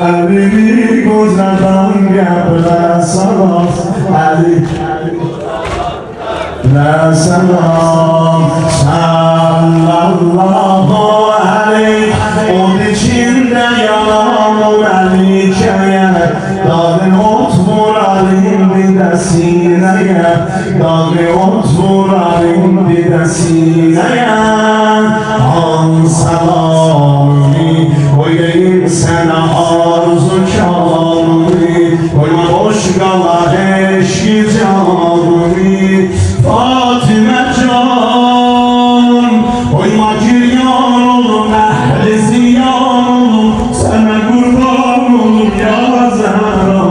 Elini kocadan gebra salam Ali ve selam sallallahu aleyh. Onun içinde yanan o melikeye Dağın ot vuralım bir de sineye Dağın ot vuralım bir de sineye An selamını koyayım sana arzu kârını Koyma boş kala eşki canını Fatime can koyma giryan olun ehli ziyan olun Sana kurban olun ya Zehra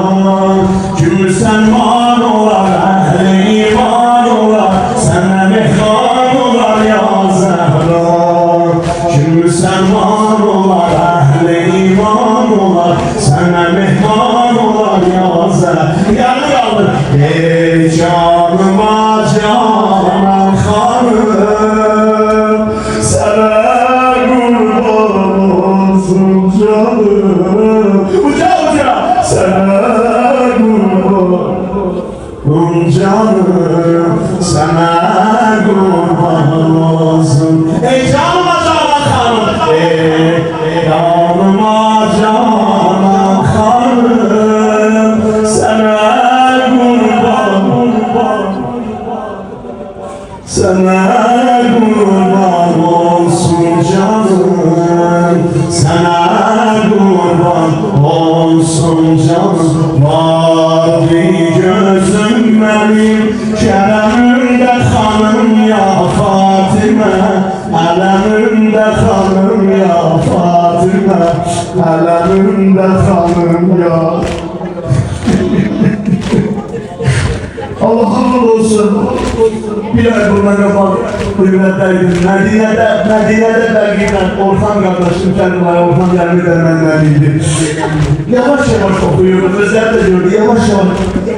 Kim Müslüman olar ehli iman olar Sana mehran olar ya Zehra Kim Müslüman olar ehli iman olar Sana mehran olar ya Zehra Yanı kaldır ey canıma canan hanım Sana kurban olsun canım Uca uca Sana kurban canım Sana kurban olsun Ey canıma canan hanım Ey canıma canan hanım Sana Sana kurban olsun canım Sana kurban olsun canım Mavi gözüm benim Kerem'imde hanım ya Fatime Elemimde hanım ya Fatime Elemimde hanım ya Allah hamd olsun. Bir ay bunlara bak, hürmetteydim. Medine'de belgiden Orhan kardeşim kendime, Orhan yerli dermenleriydi. Yavaş yavaş okuyordu, özler de diyordu, yavaş yavaş.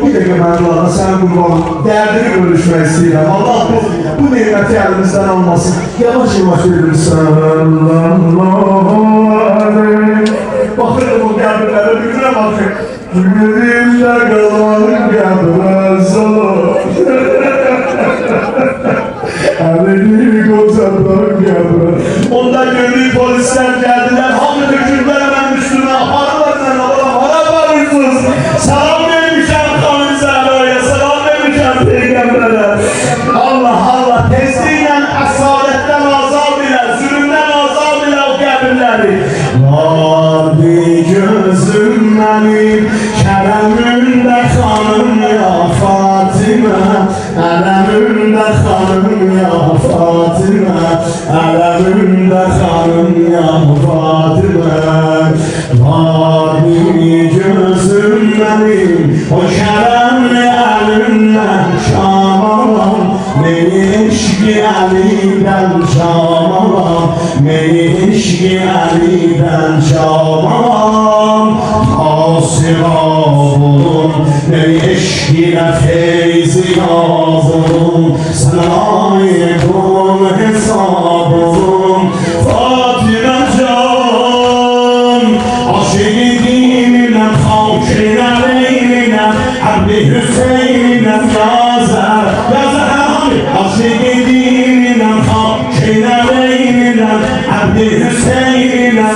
Bir de Allah'a sana kurban, derdini bölüşmek istiyorum. Allah bu nimeti elimizden almasın. Yavaş yavaş ölüm sallallahu aleyhi. Bakın o geldiklere birbirine bakın. Gülümde kalan gelmez olur Elini kocadan gelmez Ondan gönlü polisler geldiler Hamle döküldüler hemen üstüne Aparlar sen Allah'ım para varırsınız Selam vermişem kanın Zehra'ya Selam vermişem peygambere Allah Allah tesliyle esaretten azal bile Zulümden azal bile o kabirleri Var bir gözüm benim Kerem'imde hanım ya Fatime Elemimde hanım ya Fatime Elemimde hanım ya Fatime Var bir gözüm benim O Kerem'li elimden şam alam Beni eşki Ali'den şam alam Beni eşki Ali'den şam alam Hasirabım Beni eşkine feyzi yazım Sana aydın hesabım Fatime can Aşık-ı dinine Havkine leynine Abdi Hüseyin'ine Yazer Aşık-ı dinine Havkine leynine Abdi Hüseyin'ine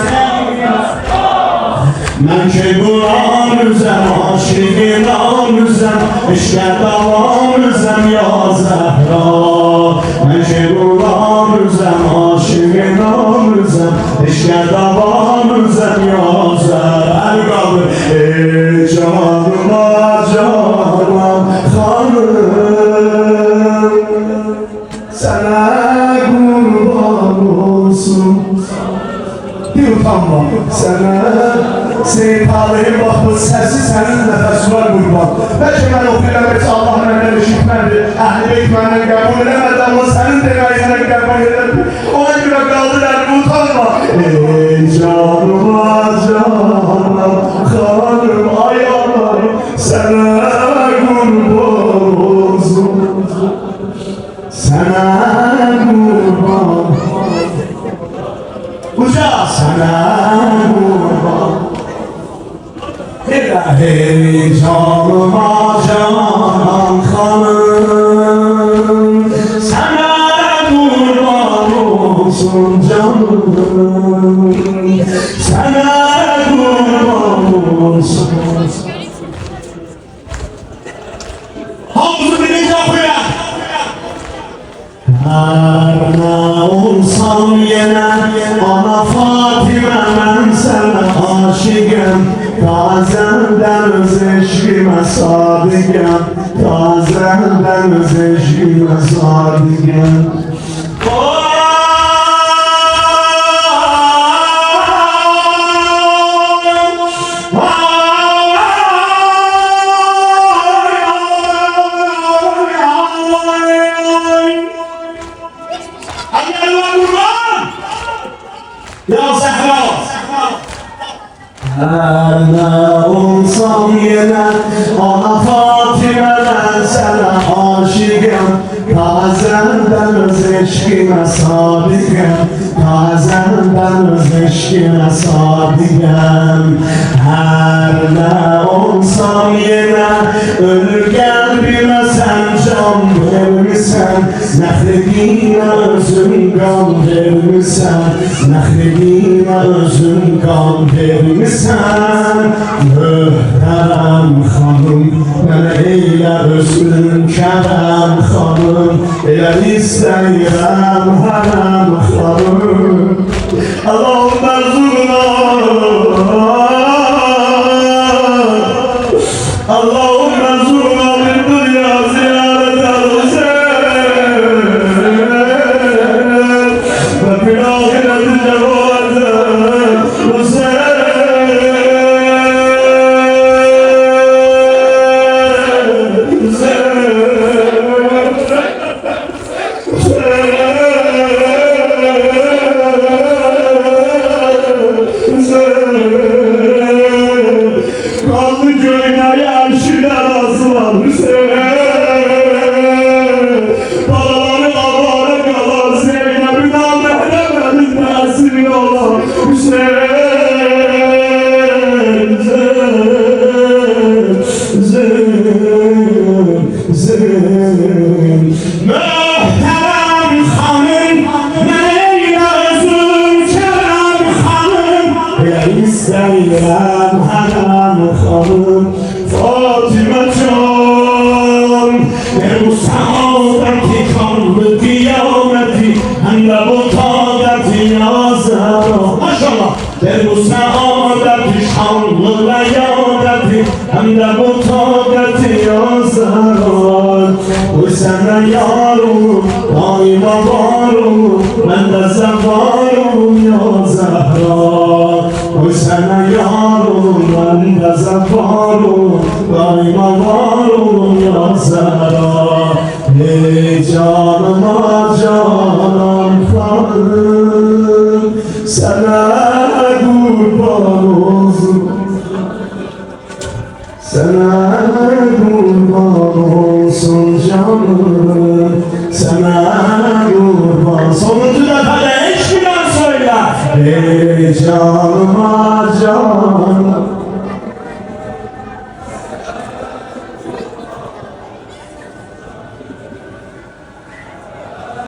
من که گرانوزم عاشق ناموزم عشق دواموزم یا زهرا من که گرانوزم عاشق ناموزم عشق دواموزم یا زهرا ای جانم جانم خانم sana kurban olsun bir utanma sana Senin tarihin bak bu sesi senin nefesi var kurban Belki ben okuyalım et Allah'ın emrine şükmendi Ehli beyt benden kabul edemedi ama senin demeyizine kabul edemedi Ona göre kaldılar bu utanma Ey canıma canım hanım ayağım sana kurban olsun Sana kurban Uca sana kurban Ey canıma canan hanım, sana kurban olsun canım, sana kurban olsun. Havuzu birinci okuya. Her ne olsam yine ana Fatime, ben sana aşıkım. Tazenden öz eşkime sadıkım, tazenden öz eşkime sadıkım. Ya Zehra! Her ne olsam yine ana Fatime, ben sana aşıkım. Tazenden öz eşkime sadıkım, tazenden öz eşkime sadıkım. Her ne olsam yine ölürken bilmesen can vermişsen, nefretine özün kan vermişsen, nefretine özün kan vermişsen. Möhterem hanım, ben eyle özün kerem hanım, elə istəyirəm hərəm hanım. Allah'ım məzuruna, Allah'ım məzuruna bir dünya ziyaret edilsin ve bir ahireti cevalet edilsin. Kaldı köyüne yaşlılar asılan Hüseyin. Paraları avara kalan Zeynep'in Mehmet'in nesini olan Hüseyin. Zeyn. Möhterem hanım, neyle özüm kerem hanım, istəyirəm hərəm hanım. Fatime can, bu saadeti kanlı kıyameti, hem de bu taadeti ya Zehra. Maşallah. Bu saadeti şanlı layadeti, hem de bu taadeti ya Zehra. Oy sana yar olur, daima var olur, ben de zevarım ya Zehra. Oy sana yar olur, ben de zevarım, daima varım ya Zehra. Ey canıma canan hanım, sana kurban olsun, sana kurban olsun canım, sana kurban. Sonuncu defa da eşkiden söyle. Ey canıma canan